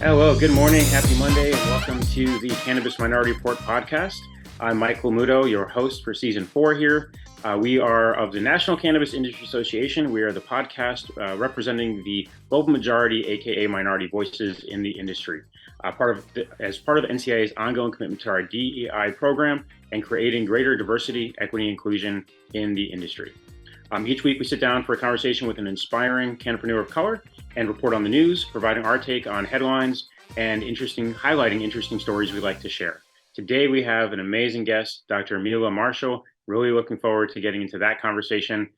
Hello, good morning, happy Monday, and welcome to the Cannabis Minority Report podcast. I'm Mike Lomuto, your host for season 4 here. We are of the National Cannabis Industry Association. We are the podcast representing the global majority, aka minority voices in the industry. As part of NCIA's ongoing commitment to our DEI program and creating greater diversity, equity, and inclusion in the industry. Each week we sit down for a conversation with an inspiring cannabipreneur of color and report on the news, providing our take on headlines and highlighting interesting stories we like to share. Today we have an amazing guest, Dr. Mila Marshall. Really looking forward to getting into that conversation.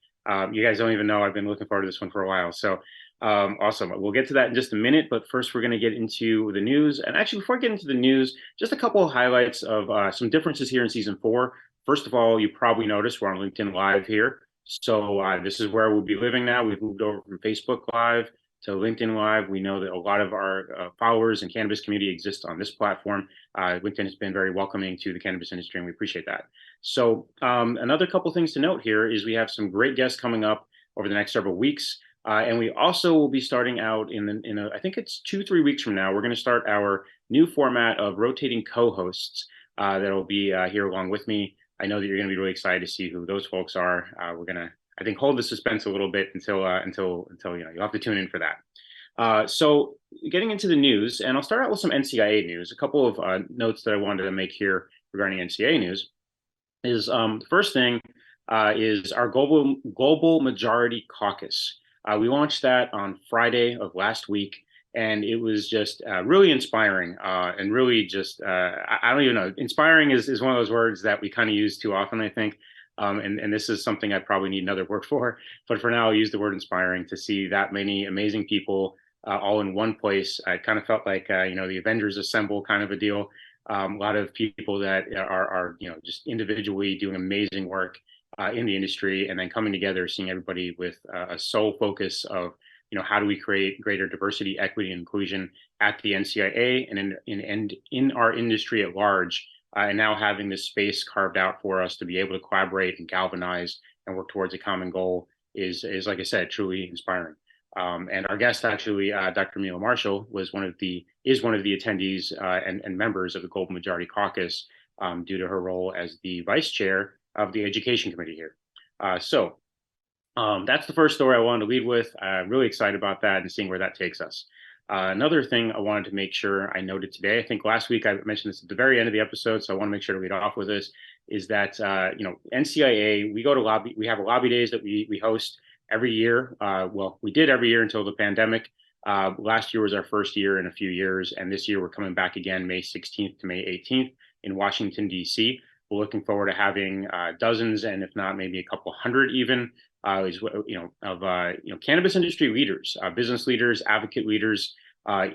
You guys don't even know I've been looking forward to this one for a while. So awesome. We'll get to that in just a minute, but first we're going to get into the news. And actually, before I get into the news, just a couple of highlights of some differences here in season 4. First of all, you probably noticed we're on LinkedIn Live here. So this is where we'll be living now. We've moved over from Facebook Live to LinkedIn Live. We know that a lot of our followers and cannabis community exist on this platform. LinkedIn has been very welcoming to the cannabis industry, and we appreciate that. So another couple things to note here is we have some great guests coming up over the next several weeks. And we also will be starting out I think it's 2-3 weeks from now, we're going to start our new format of rotating co-hosts that'll be here along with me. I know that you're going to be really excited to see who those folks are. We're going to, I think, hold the suspense a little bit until you'll have to tune in for that. So getting into the news, and I'll start out with some NCIA news. A couple of notes that I wanted to make here regarding NCIA news is the first thing is our global majority caucus. We launched that on Friday of last week. And it was just really inspiring and really just, I don't even know, inspiring is one of those words that we kind of use too often, I think. And this is something I probably need another word for. But for now, I'll use the word inspiring to see that many amazing people all in one place. I kind of felt like, the Avengers Assemble kind of a deal. A lot of people that are just individually doing amazing work in the industry and then coming together, seeing everybody with a sole focus of, how do we create greater diversity, equity, and inclusion at the NCIA and in our industry at large, and now having this space carved out for us to be able to collaborate and galvanize and work towards a common goal is like I said, truly inspiring. And our guest, actually, Dr. Mila Marshall, is one of the attendees and members of the Global Majority Caucus due to her role as the vice chair of the Education Committee here. So that's the first story I wanted to lead with. Really excited about that and seeing where that takes us. Another thing I wanted to make sure I noted today, I think last week I mentioned this at the very end of the episode, so I want to make sure to lead off with this, is that, NCIA, we have a lobby days that we host every year. We did every year until the pandemic. Last year was our first year in a few years, and this year we're coming back again May 16th to May 18th in Washington, D.C. We're looking forward to having dozens, and if not, maybe a couple hundred even, cannabis industry leaders, business leaders, advocate leaders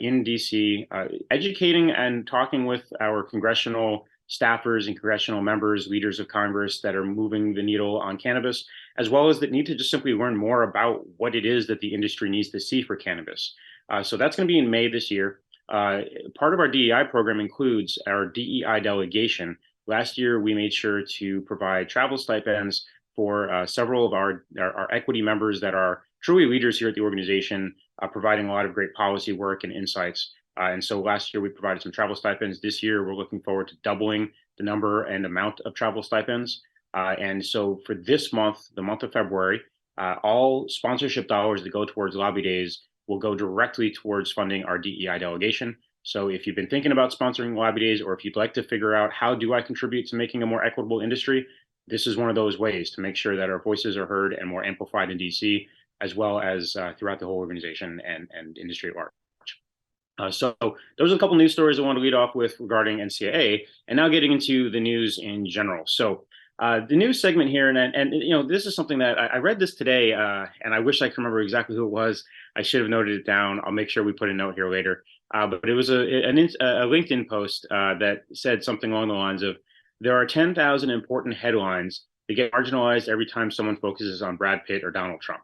in DC, educating and talking with our congressional staffers and congressional members, leaders of Congress that are moving the needle on cannabis, as well as that need to just simply learn more about what it is that the industry needs to see for cannabis. So that's going to be in May this year. Part of our DEI program includes our DEI delegation. Last year, we made sure to provide travel stipends for several of our equity members that are truly leaders here at the organization, providing a lot of great policy work and insights. And so last year we provided some travel stipends. This year we're looking forward to doubling the number and amount of travel stipends. And so for this month, the month of February, all sponsorship dollars that go towards lobby days will go directly towards funding our DEI delegation. So if you've been thinking about sponsoring lobby days, or if you'd like to figure out how do I contribute to making a more equitable industry, this is one of those ways to make sure that our voices are heard and more amplified in DC, as well as throughout the whole organization and industry at large. So those are a couple news stories I want to lead off with regarding NCAA, and now getting into the news in general. So the news segment here, and this is something that I read this today, and I wish I could remember exactly who it was. I should have noted it down. I'll make sure we put a note here later. But it was a LinkedIn post that said something along the lines of, there are 10,000 important headlines that get marginalized every time someone focuses on Brad Pitt or Donald Trump.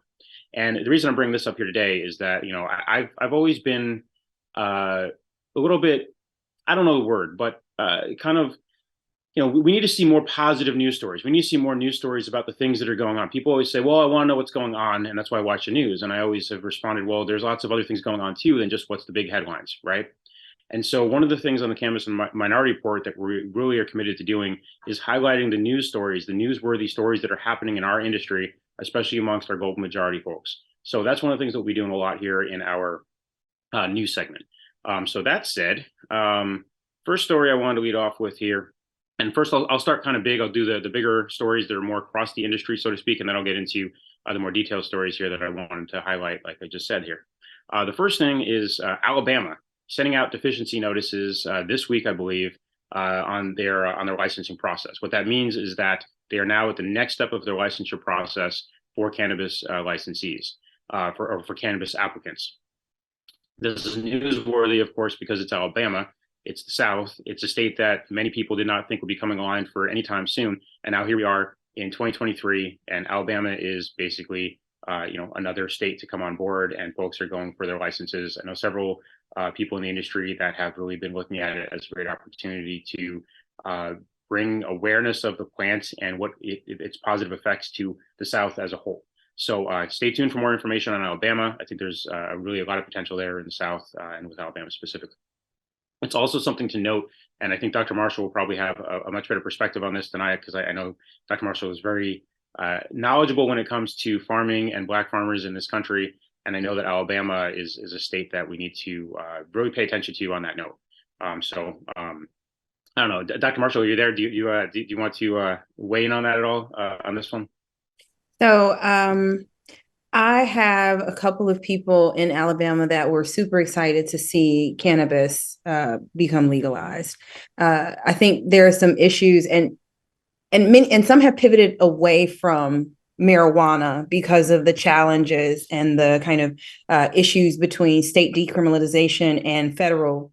And the reason I'm bringing this up here today is that, I've always been a little bit, I don't know the word, but kind of, we need to see more positive news stories. We need to see more news stories about the things that are going on. People always say, well, I want to know what's going on, and that's why I watch the news. And I always have responded, well, there's lots of other things going on too than just what's the big headlines, right? And so one of the things on the Cannabis Minority Report that we really are committed to doing is highlighting the news stories, the newsworthy stories that are happening in our industry, especially amongst our global majority folks. So that's one of the things that we're doing a lot here in our news segment. So that said, first story I wanted to lead off with here. And first, I'll start kind of big. I'll do the bigger stories that are more across the industry, so to speak, and then I'll get into the more detailed stories here that I wanted to highlight, like I just said here. The first thing is Alabama sending out deficiency notices this week, I believe, on their licensing process. What that means is that they are now at the next step of their licensure process for cannabis licensees, for cannabis applicants. This is newsworthy, of course, because it's Alabama. It's the South. It's a state that many people did not think would be coming online for any time soon. And now here we are in 2023, and Alabama is basically, another state to come on board, and folks are going for their licenses. I know several people in the industry that have really been looking at it as a great opportunity to bring awareness of the plant and what its positive effects to the South as a whole. So stay tuned for more information on Alabama. I think there's really a lot of potential there in the South and with Alabama specifically. It's also something to note, and I think Dr. Marshall will probably have a much better perspective on this than I, because I know Dr. Marshall is very knowledgeable when it comes to farming and Black farmers in this country. And I know that Alabama is a state that we need to really pay attention to on that note. I don't know, Dr. Marshall, are you there? Do you want to weigh in on that at all on this one? So I have a couple of people in Alabama that were super excited to see cannabis become legalized. I think there are some issues, and some have pivoted away from marijuana because of the challenges and the kind of issues between state decriminalization and federal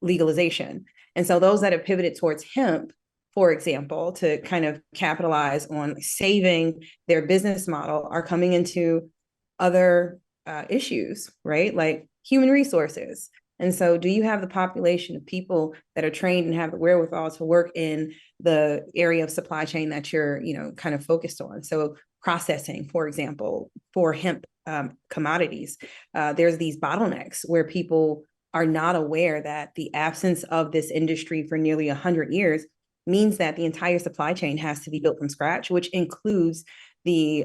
legalization. And so those that have pivoted towards hemp, for example, to kind of capitalize on saving their business model, are coming into other issues, right? Like human resources. And so do you have the population of people that are trained and have the wherewithal to work in the area of supply chain that you're, kind of focused on? So processing, for example, for hemp commodities, there's these bottlenecks where people are not aware that the absence of this industry for nearly 100 years means that the entire supply chain has to be built from scratch, which includes the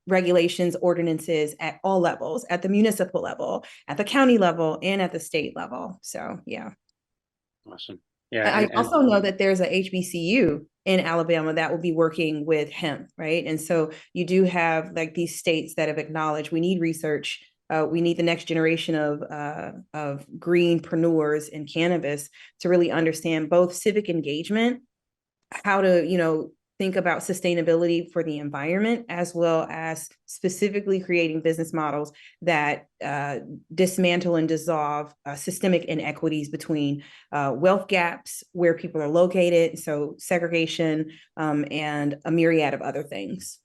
regulations, ordinances at all levels, at the municipal level, at the county level, and at the state level. So, yeah. Awesome. Yeah. I also know that there's a HBCU in Alabama that will be working with hemp, right? And so you do have like these states that have acknowledged we need research. We need the next generation of greenpreneurs in cannabis to really understand both civic engagement, how to, think about sustainability for the environment, as well as specifically creating business models that dismantle and dissolve systemic inequities between wealth gaps, where people are located, so segregation, and a myriad of other things.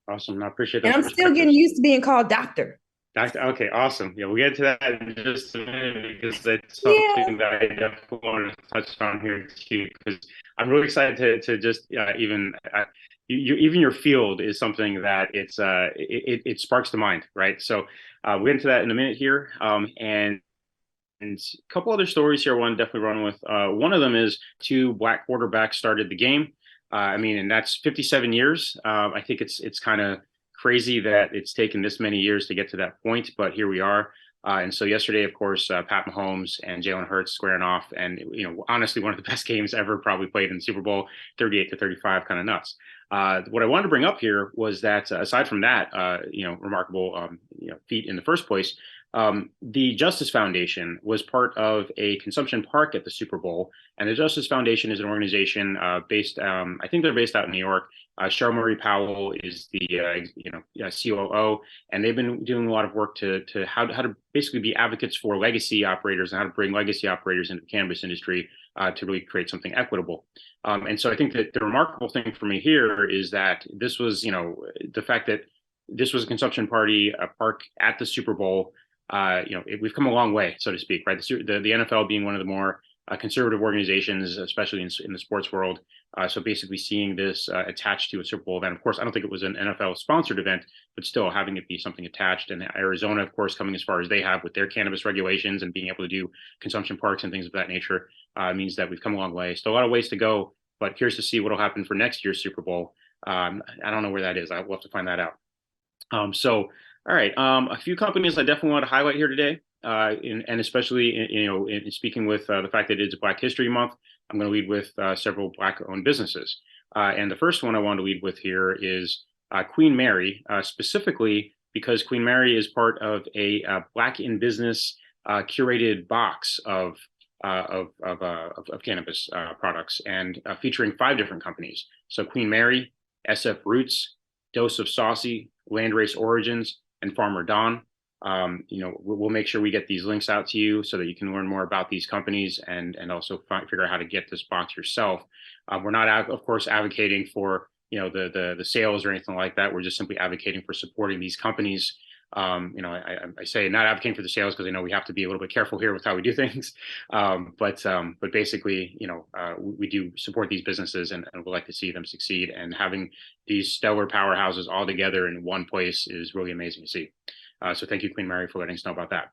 Awesome. I appreciate that. And I'm still getting used to being called doctor. Okay, awesome. Yeah, we'll get to that in just a minute, because that's something that I definitely want to touch on here too, because I'm really excited to just even even your field is something that it sparks the mind, right? So we'll get into that in a minute here, and a couple other stories here I want to definitely run with. One of them is two Black quarterbacks started the game. And that's 57 years. I think it's kind of crazy that it's taken this many years to get to that point, but here we are. And so yesterday, of course, Pat Mahomes and Jalen Hurts squaring off, and honestly, one of the best games ever probably played in the Super Bowl, 38-35, kind of nuts. What I wanted to bring up here was that aside from that, remarkable, feat in the first place, the Justice Foundation was part of a consumption park at the Super Bowl, and the Justice Foundation is an organization based. I think they're based out in New York. Cheryl Marie Powell is the COO, and they've been doing a lot of work to how to basically be advocates for legacy operators and how to bring legacy operators into the cannabis industry to really create something equitable. And so I think that the remarkable thing for me here is that this was, the fact that this was a consumption park at the Super Bowl. We've come a long way, so to speak, right? The NFL being one of the more conservative organizations, especially in the sports world, So basically seeing this attached to a Super Bowl event. Of course, I don't think it was an NFL sponsored event, but still having it be something attached. And Arizona, of course, coming as far as they have with their cannabis regulations and being able to do consumption parks and things of that nature means that we've come a long way. Still a lot of ways to go, but curious to see what will happen for next year's Super Bowl. I don't know where that is. We'll have to find that out. All right, a few companies I definitely want to highlight here today, and especially in speaking with the fact that it's Black History Month, I'm going to lead with several Black-owned businesses. And the first one I want to lead with here is Queen Mary, specifically because Queen Mary is part of a Black in business curated box of cannabis products, and featuring 5 different companies. So Queen Mary, SF Roots, Dose of Saucy, Landrace Origins, and Farmer Don. We'll make sure we get these links out to you so that you can learn more about these companies and also figure out how to get this box yourself. We're not, of course, advocating for the sales or anything like that. We're just simply advocating for supporting these companies. I say not advocating for the sales because I know we have to be a little bit careful here with how we do things. But basically, we do support these businesses and would like to see them succeed. And having these stellar powerhouses all together in one place is really amazing to see. So thank you, Queen Mary, for letting us know about that.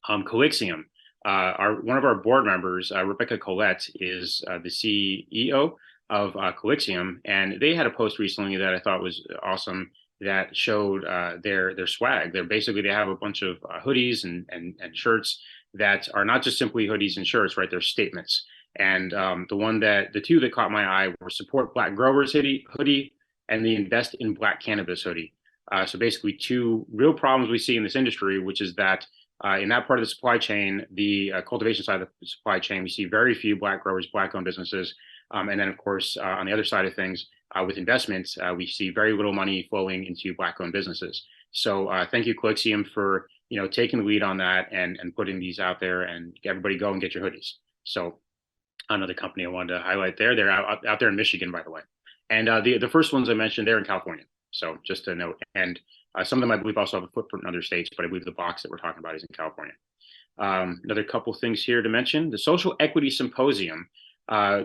Colixium, one of our board members, Rebecca Collette, is the CEO of Colixium, and they had a post recently that I thought was awesome that showed their swag. They have a bunch of hoodies and shirts that are not just simply hoodies and shirts, right? They're statements. And the two that caught my eye were Support Black Growers hoodie and the Invest in Black Cannabis hoodie. So basically 2 real problems we see in this industry, which is that in that part of the supply chain, the cultivation side of the supply chain, we see very few Black growers, Black-owned businesses. And then, of course, on the other side of things, with investments, we see very little money flowing into Black-owned businesses. So thank you, Colixium, for taking the lead on that and putting these out there, and everybody go and get your hoodies. So another company I wanted to highlight there. They're out there in Michigan, by the way. And the first ones I mentioned, they're in California. So just a note. And some of them, I believe, also have a footprint in other states, but I believe the box that we're talking about is in California. Another couple things here to mention: the Social Equity Symposium,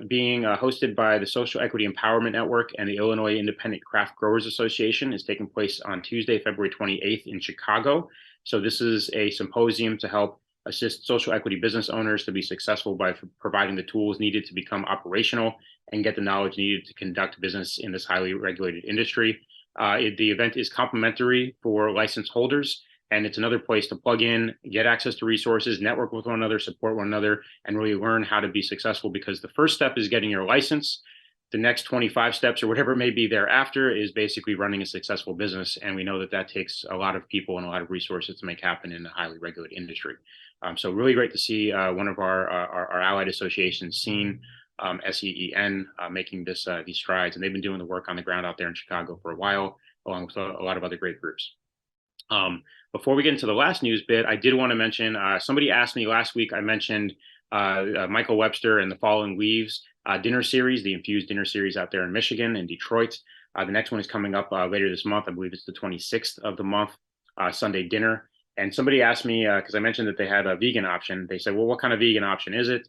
being hosted by the Social Equity Empowerment Network and the Illinois Independent Craft Growers Association, is taking place on Tuesday, February 28th in Chicago. So this is a symposium to help assist social equity business owners to be successful by providing the tools needed to become operational and get the knowledge needed to conduct business in this highly regulated industry. The event is complimentary for license holders, and it's another place to plug in, get access to resources, network with one another, support one another, and really learn how to be successful, because the first step is getting your license. The next 25 steps or whatever it may be thereafter is basically running a successful business. And we know that takes a lot of people and a lot of resources to make happen in a highly regulated industry. So really great to see one of our allied associations, SEEN, SEEN, making these strides. And they've been doing the work on the ground out there in Chicago for a while, along with a lot of other great groups. Before we get into the last news bit, I did want to mention, somebody asked me last week, I mentioned Michael Webster and the Falling Leaves dinner series, the Infused dinner series out there in Michigan and Detroit. The next one is coming up later this month. I believe it's the 26th of the month, Sunday dinner. And somebody asked me, because I mentioned that they had a vegan option. They said, well, what kind of vegan option is it?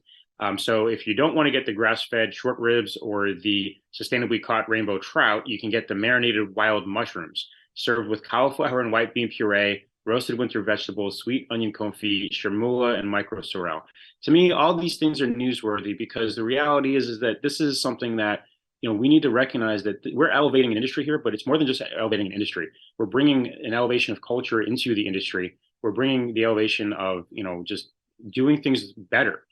So if you don't want to get the grass-fed short ribs or the sustainably caught rainbow trout, you can get the marinated wild mushrooms, served with cauliflower and white bean puree, roasted winter vegetables, sweet onion confit, chermoula, and micro sorrel. To me, all these things are newsworthy, because the reality is that this is something that we need to recognize, that we're elevating an industry here, but it's more than just elevating an industry. We're bringing an elevation of culture into the industry. We're bringing the elevation of, just doing things better.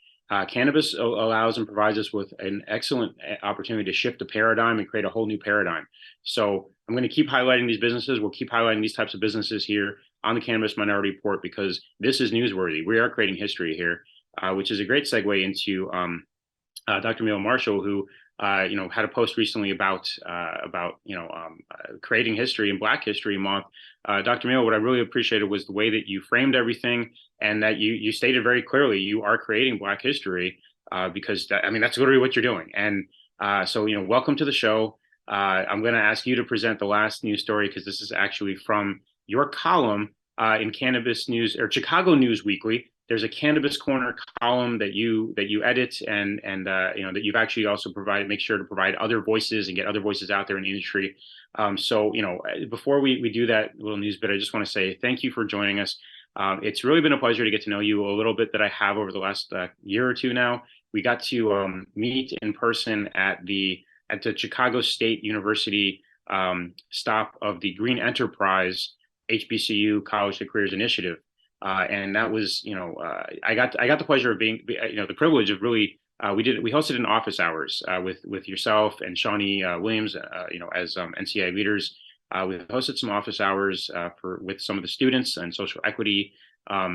Cannabis allows and provides us with an excellent opportunity to shift the paradigm and create a whole new paradigm. So I'm going to keep highlighting these businesses. We'll keep highlighting these types of businesses here on the Cannabis Minority Report, because this is newsworthy. We are creating history here, which is a great segue into Dr. Mila Marshall, who had a post recently about creating history in Black History Month. Dr. Mila, what I really appreciated was the way that you framed everything, and that you stated very clearly you are creating Black history, because that's literally what you're doing. And so welcome to the show. I'm going to ask you to present the last news story, because this is actually from your column in Cannabis News, or Chicago News Weekly, there's a Cannabis Corner column that you edit, and that you've actually also make sure to provide other voices and get other voices out there in the industry. So before we do that little news bit, I just want to say thank you for joining us. It's really been a pleasure to get to know you a little bit that I have over the last year or two now. We got to meet in person at the Chicago State University stop of the Green Enterprise HBCU College to Careers Initiative. And that was, I got the pleasure of the privilege of really, we hosted an office hours with yourself and Shawnee Williams, as NCI leaders. We hosted some office hours with some of the students and social equity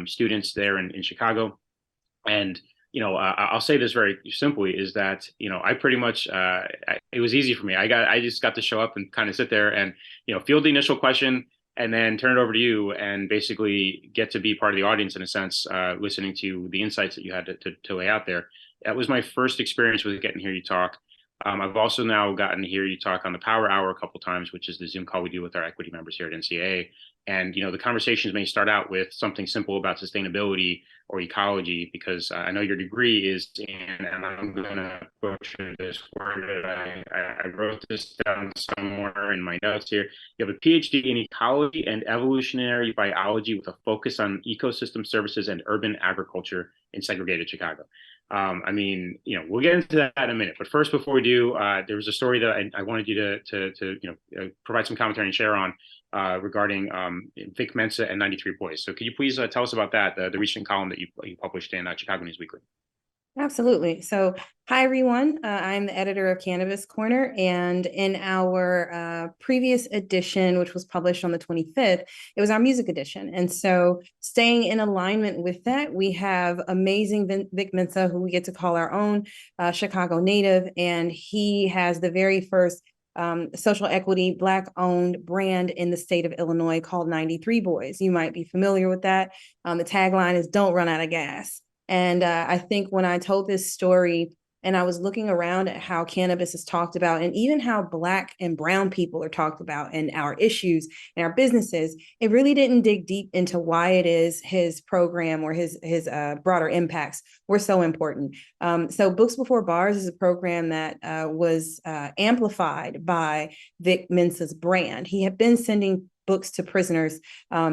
students there in Chicago. And I'll say this very simply is that I pretty much it was easy for me. I just got to show up and kind of sit there and field the initial question, and then turn it over to you and basically get to be part of the audience in a sense, listening to the insights that you had to lay out there. That was my first experience with getting to hear you talk. I've also now gotten to hear you talk on the Power Hour a couple of times, which is the Zoom call we do with our equity members here at NCAA. And the conversations may start out with something simple about sustainability or ecology, because I know your degree is in, and I'm going to butcher this word. I wrote this down somewhere in my notes here. You have a PhD in ecology and evolutionary biology with a focus on ecosystem services and urban agriculture in segregated Chicago. We'll get into that in a minute. But first, before we do, there was a story that I wanted you to provide some commentary and share on regarding Vic Mensa and 93 Boys. So could you please tell us about that, the recent column that you published in Chicago News Weekly? Absolutely. So, hi, everyone. I'm the editor of Cannabis Corner, and in our previous edition, which was published on the 25th, it was our music edition. And so, staying in alignment with that, we have amazing Vic Mensa, who we get to call our own Chicago native, and he has the very first social equity Black-owned brand in the state of Illinois called 93 Boys. You might be familiar with that. The tagline is "Don't run out of gas." And I think when I told this story and I was looking around at how cannabis is talked about, and even how Black and brown people are talked about in our issues and our businesses, it really didn't dig deep into why it is his program or his broader impacts were so important. So Books Before Bars is a program that was amplified by Vic Mensa's brand. He had been sending books to prisoners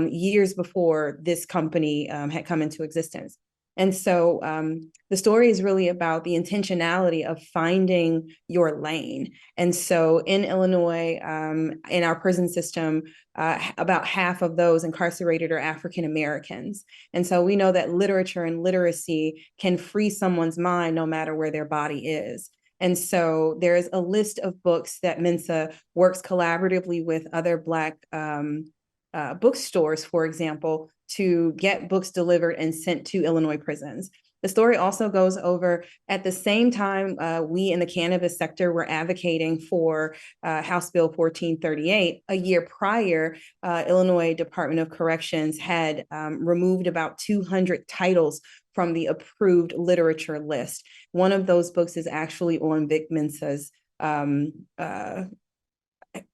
years before this company had come into existence. And so the story is really about the intentionality of finding your lane. And so in Illinois, in our prison system, about half of those incarcerated are African Americans. And so we know that literature and literacy can free someone's mind no matter where their body is. And so there's a list of books that Mensa works collaboratively with other Black bookstores, for example, to get books delivered and sent to Illinois prisons. The story also goes over, at the same time, we in the cannabis sector were advocating for House Bill 1438. A year prior, Illinois Department of Corrections had removed about 200 titles from the approved literature list. One of those books is actually on Vic Mensa's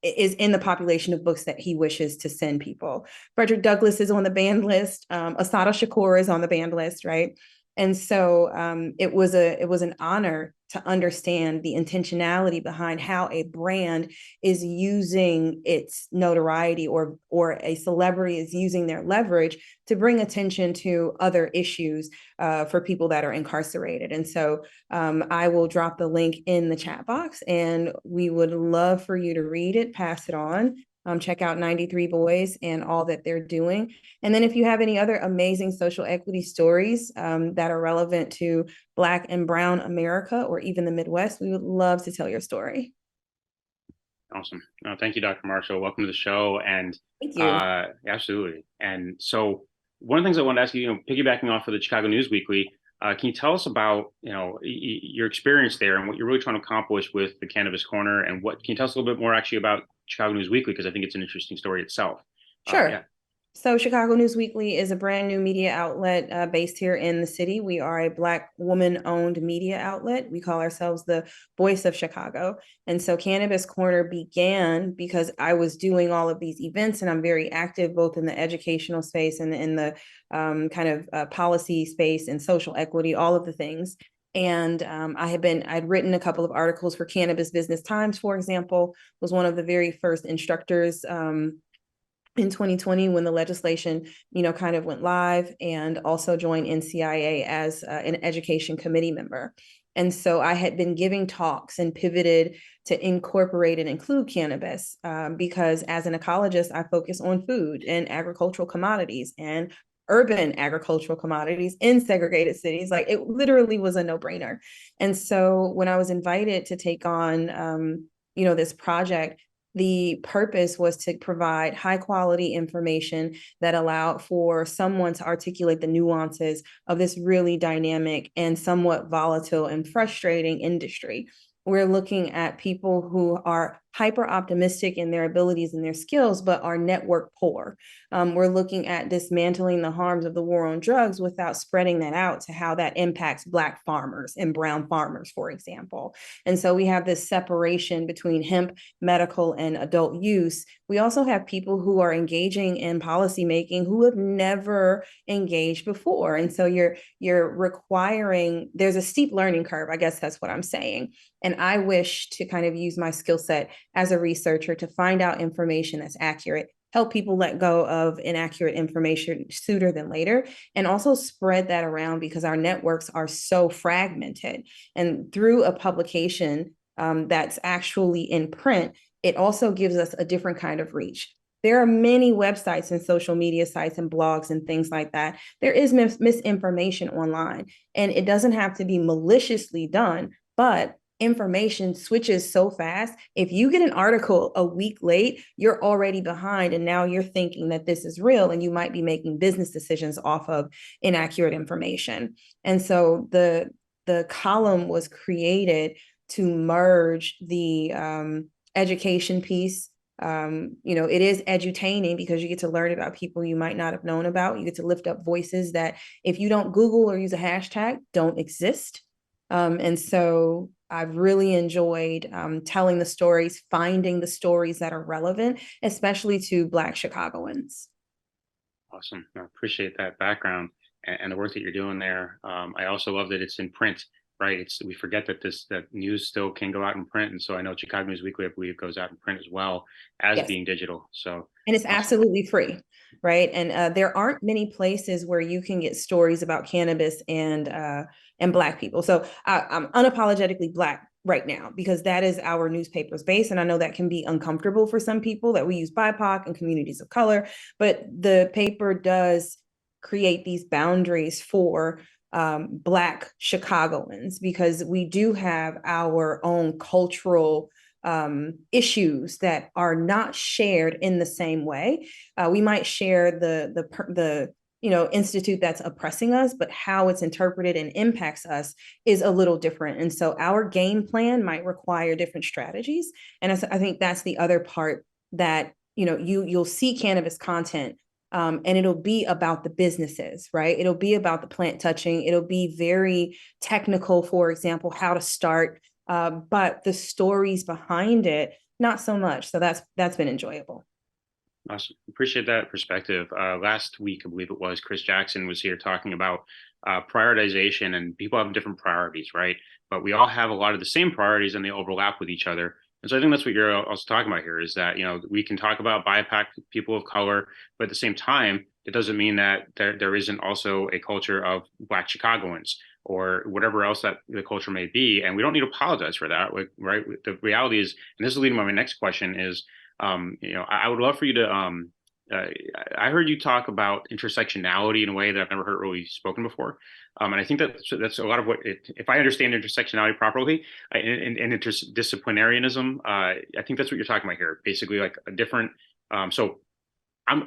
is in the population of books that he wishes to send people. Frederick Douglass is on the banned list. Assata Shakur is on the banned list, right? And so it was an honor to understand the intentionality behind how a brand is using its notoriety, or a celebrity is using their leverage to bring attention to other issues for people that are incarcerated. And so I will drop the link in the chat box, and we would love for you to read it, pass it on. Check out 93 Boys and all that they're doing. And then if you have any other amazing social equity stories that are relevant to Black and Brown America, or even the Midwest, we would love to tell your story. Awesome. Thank you, Dr. Marshall. Welcome to the show. And thank you. Absolutely. And so one of the things I wanted to ask you, piggybacking off of the Chicago News Weekly, can you tell us about, your experience there and what you're really trying to accomplish with the Cannabis Corner, and can you tell us a little bit more actually about Chicago News Weekly, because I think it's an interesting story itself. Sure. Yeah. So, Chicago News Weekly is a brand new media outlet based here in the city. We are a Black woman-owned media outlet. We call ourselves the voice of Chicago. And so Cannabis Corner began because I was doing all of these events, and I'm very active both in the educational space and in the policy space and social equity, all of the things. And I'd written a couple of articles for Cannabis Business Times, for example, was one of the very first instructors in 2020 when the legislation, kind of went live, and also joined NCIA as an education committee member. And so I had been giving talks and pivoted to incorporate and include cannabis because as an ecologist, I focus on food and agricultural commodities and urban agricultural commodities in segregated cities. Like, it literally was a no-brainer. And so when I was invited to take on, this project, the purpose was to provide high quality information that allowed for someone to articulate the nuances of this really dynamic and somewhat volatile and frustrating industry. We're looking at people who are hyper optimistic in their abilities and their skills, but are network poor. We're looking at dismantling the harms of the war on drugs without spreading that out to how that impacts Black farmers and brown farmers, for example. And so we have this separation between hemp, medical, and adult use. We also have people who are engaging in policymaking who have never engaged before. And so you're requiring, there's a steep learning curve, I guess that's what I'm saying. And I wish to kind of use my skill set as a researcher to find out information that's accurate, help people let go of inaccurate information sooner than later, and also spread that around because our networks are so fragmented. And through a publication that's actually in print, it also gives us a different kind of reach. There are many websites and social media sites and blogs and things like that. There is misinformation online, and it doesn't have to be maliciously done, but information switches so fast. If you get an article a week late, you're already behind, and now you're thinking that this is real, and you might be making business decisions off of inaccurate information. And so the column was created to merge the education piece. It is edutaining because you get to learn about people you might not have known about. You get to lift up voices that, if you don't Google or use a hashtag, don't exist. And so I've really enjoyed telling the stories, finding the stories that are relevant, especially to Black Chicagoans. Awesome. I appreciate that background and the work that you're doing there. I also love that it's in print, right? We forget that that news still can go out in print. And so I know Chicago News Weekly, I believe, goes out in print as well as Yes. being digital. So, and it's absolutely free, right? And there aren't many places where you can get stories about cannabis and Black people. So I'm unapologetically Black right now because that is our newspaper's base. And I know that can be uncomfortable for some people, that we use BIPOC and communities of color, but the paper does create these boundaries for Black Chicagoans because we do have our own cultural issues that are not shared in the same way. We might share the institute that's oppressing us, but how it's interpreted and impacts us is a little different. And so our game plan might require different strategies. And I think that's the other part that, you'll see cannabis content and it'll be about the businesses, right? It'll be about the plant touching. It'll be very technical, for example, how to start, but the stories behind it, not so much. So that's been enjoyable. Awesome. Appreciate that perspective. Last week, I believe it was, Chris Jackson was here talking about prioritization, and people have different priorities, right? But we all have a lot of the same priorities and they overlap with each other. And so I think that's what you're also talking about here is that, we can talk about BIPOC people of color, but at the same time, it doesn't mean that there isn't also a culture of Black Chicagoans or whatever else that the culture may be. And we don't need to apologize for that, right? The reality is, and this is leading to my next question is, I would love for you to, I heard you talk about intersectionality in a way that I've never heard really spoken before. And I think that's a lot of if I understand intersectionality properly and interdisciplinarianism, I think that's what you're talking about here. Basically like a different, so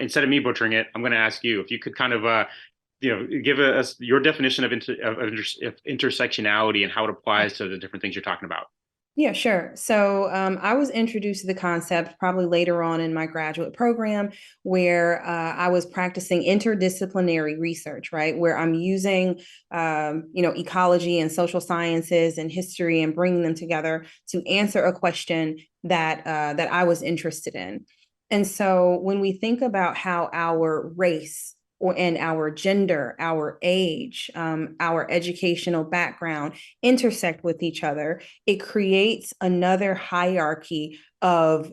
instead of me butchering it, I'm going to ask you if you could kind of, give us your definition of intersectionality and how it applies to the different things you're talking about. Yeah, sure. So I was introduced to the concept probably later on in my graduate program, where I was practicing interdisciplinary research, right? Where I'm using, ecology and social sciences and history and bringing them together to answer a question that I was interested in. And so when we think about how our race and our gender, our age, our educational background intersect with each other, it creates another hierarchy of,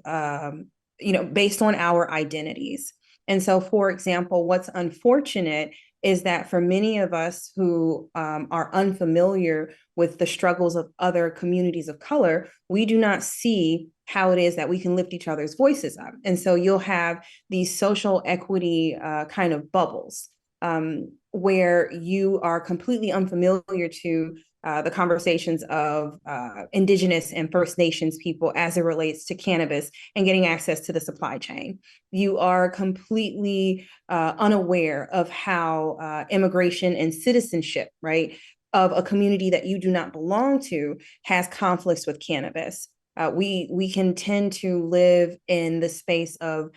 based on our identities. And so, for example, what's unfortunate is that for many of us who are unfamiliar with the struggles of other communities of color, we do not see how it is that we can lift each other's voices up. And so you'll have these social equity kind of bubbles where you are completely unfamiliar to the conversations of Indigenous and First Nations people as it relates to cannabis and getting access to the supply chain. You are completely unaware of how immigration and citizenship, right, of a community that you do not belong to has conflicts with cannabis. We can tend to live in the space of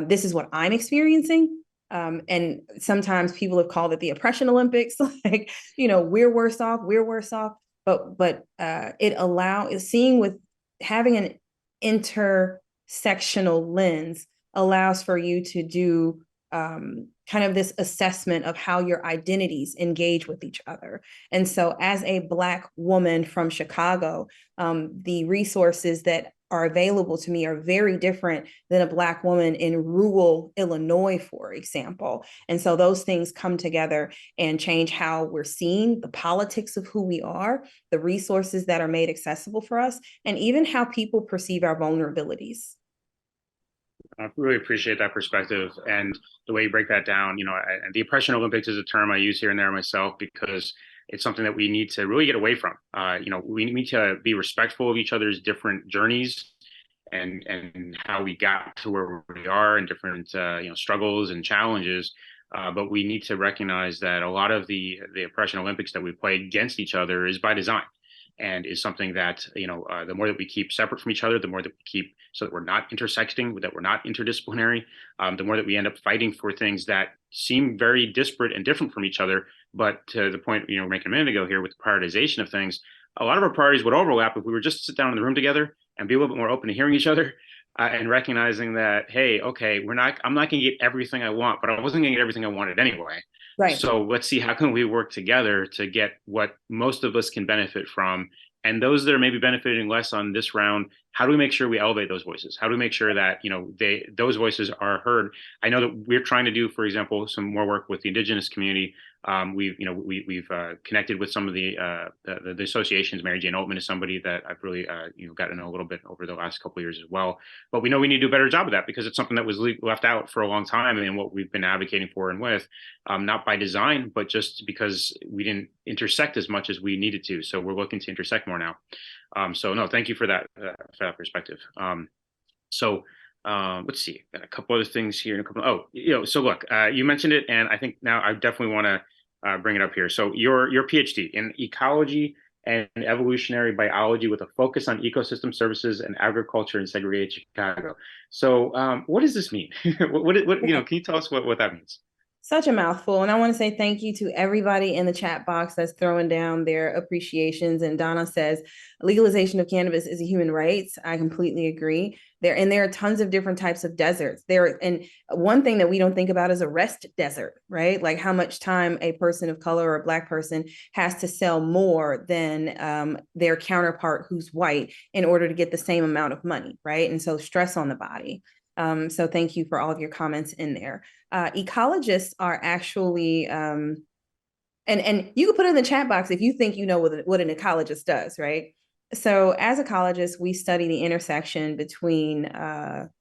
this is what I'm experiencing. And sometimes people have called it the oppression Olympics. Like, we're worse off, we're worse off. But it seeing with having an intersectional lens allows for you to do kind of this assessment of how your identities engage with each other. And so as a Black woman from Chicago, the resources that are available to me are very different than a Black woman in rural Illinois, for example. And so those things come together and change how we're seen, the politics of who we are, the resources that are made accessible for us, and even how people perceive our vulnerabilities. I really appreciate that perspective and the way you break that down. And the oppression Olympics is a term I use here and there myself because it's something that we need to really get away from. We need to be respectful of each other's different journeys and how we got to where we are and different struggles and challenges. But we need to recognize that a lot of the oppression Olympics that we play against each other is by design and is something that the more that we keep separate from each other, the more that we keep so that we're not intersecting, that we're not interdisciplinary, the more that we end up fighting for things that seem very disparate and different from each other. But to the point we're making a minute ago here with the prioritization of things, a lot of our priorities would overlap if we were just to sit down in the room together and be a little bit more open to hearing each other and recognizing that, hey, okay, I'm not going to get everything I want, but I wasn't going to get everything I wanted anyway. Right. So let's see, how can we work together to get what most of us can benefit from? And those that are maybe benefiting less on this round, how do we make sure we elevate those voices? How do we make sure that those voices are heard? I know that we're trying to do, for example, some more work with the Indigenous community. We've connected with some of the associations. Mary Jane Altman is somebody that I've really gotten to know a little bit over the last couple of years as well. But we know we need to do a better job of that because it's something that was left out for a long time and what we've been advocating for and with, not by design, but just because we didn't intersect as much as we needed to. So we're looking to intersect more now. So no, thank you for that perspective. Let's see, got a couple other things here. So look, you mentioned it, and I think now I definitely want to bring it up here. So your PhD in ecology and evolutionary biology with a focus on ecosystem services and agriculture in segregated Chicago. So what does this mean? Can you tell us what that means? Such a mouthful. And I want to say thank you to everybody in the chat box that's throwing down their appreciations. And Donna says, legalization of cannabis is a human right. I completely agree. There are tons of different types of deserts. And one thing that we don't think about is a rest desert, right? Like how much time a person of color or a Black person has to sell more than their counterpart who's white in order to get the same amount of money, right? And so stress on the body. So thank you for all of your comments in there. Ecologists are actually, and you can put it in the chat box if you think you know what an ecologist does, right? So as ecologists, we study the intersection between the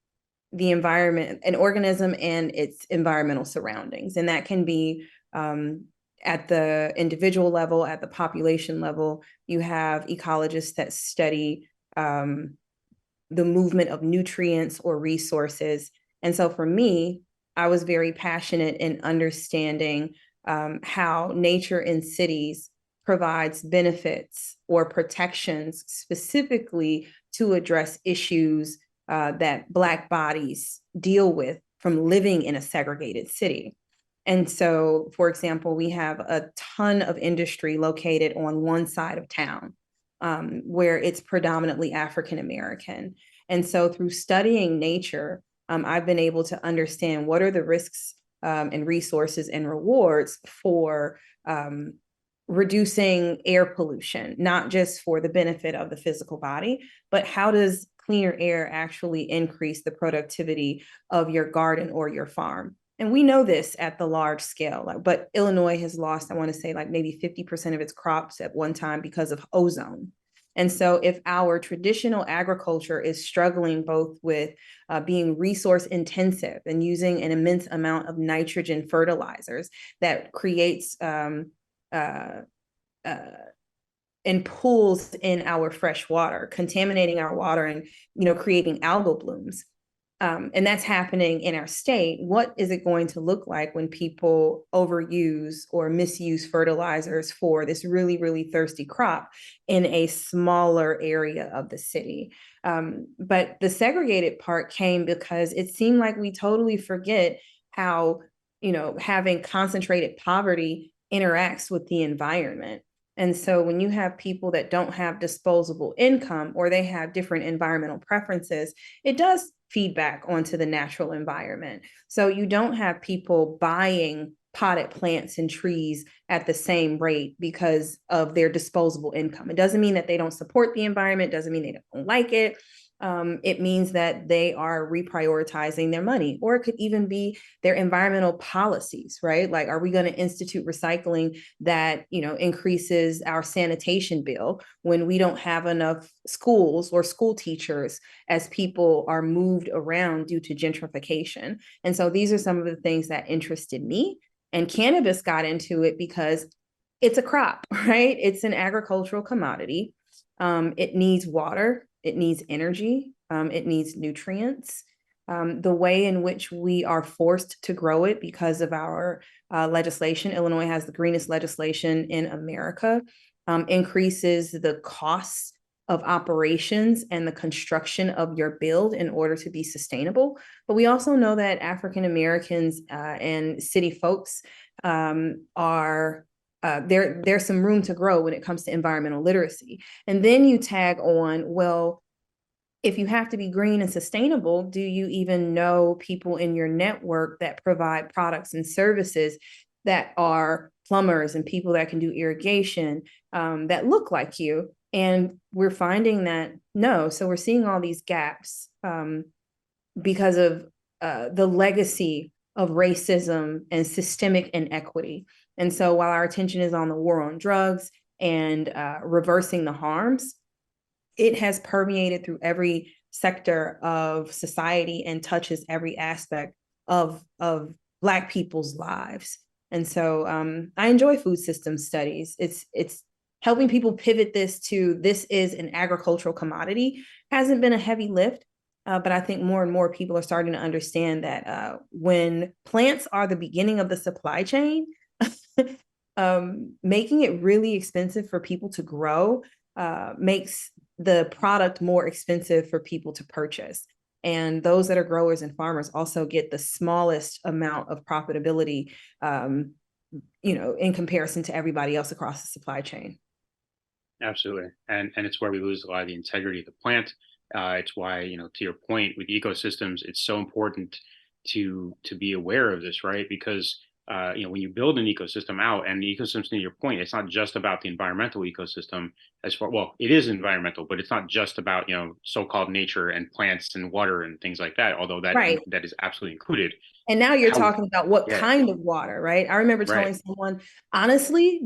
environment, an organism and its environmental surroundings. And that can be at the individual level, at the population level. You have ecologists that study the movement of nutrients or resources. And so for me, I was very passionate in understanding how nature in cities provides benefits or protections specifically to address issues that Black bodies deal with from living in a segregated city. And so, for example, we have a ton of industry located on one side of town, where it's predominantly African American. And so through studying nature, I've been able to understand what are the risks and resources and rewards for reducing air pollution, not just for the benefit of the physical body, but how does cleaner air actually increase the productivity of your garden or your farm? And we know this at the large scale, but Illinois has lost, I want to say, like maybe 50% of its crops at one time because of ozone. And so if our traditional agriculture is struggling both with being resource intensive and using an immense amount of nitrogen fertilizers that creates and pools in our fresh water, contaminating our water and, creating algal blooms. And that's happening in our state. What is it going to look like when people overuse or misuse fertilizers for this really, really thirsty crop in a smaller area of the city? But the segregated part came because it seemed like we totally forget how, having concentrated poverty interacts with the environment. And so when you have people that don't have disposable income or they have different environmental preferences, it does feedback onto the natural environment. So you don't have people buying potted plants and trees at the same rate because of their disposable income. It doesn't mean that they don't support the environment, doesn't mean they don't like it. It means that they are reprioritizing their money, or it could even be their environmental policies, right? Like, are we going to institute recycling that, increases our sanitation bill when we don't have enough schools or school teachers as people are moved around due to gentrification? And so these are some of the things that interested me. And cannabis got into it because it's a crop, right? It's an agricultural commodity. It needs water. It needs energy. It needs nutrients. The way in which we are forced to grow it because of our legislation, Illinois has the greenest legislation in America, increases the costs of operations and the construction of your build in order to be sustainable. But we also know that African Americans and city folks are there's some room to grow when it comes to environmental literacy. And then you tag on, well, if you have to be green and sustainable, do you even know people in your network that provide products and services that are plumbers and people that can do irrigation that look like you? And we're finding that no. So we're seeing all these gaps because of the legacy of racism and systemic inequity. And so while our attention is on the war on drugs and reversing the harms, it has permeated through every sector of society and touches every aspect of Black people's lives. And so I enjoy food systems studies. It's helping people pivot this is an agricultural commodity. Hasn't been a heavy lift, but I think more and more people are starting to understand that when plants are the beginning of the supply chain, making it really expensive for people to grow makes the product more expensive for people to purchase. And those that are growers and farmers also get the smallest amount of profitability, in comparison to everybody else across the supply chain. Absolutely. And it's where we lose a lot of the integrity of the plant. It's why, to your point with ecosystems, it's so important to be aware of this, right? Because when you build an ecosystem out, and the ecosystem, to your point, it's not just about the environmental ecosystem it is environmental, but it's not just about, so-called nature and plants and water and things like that, although that is absolutely included. And now you're talking about what kind of water, right? I remember telling someone, honestly,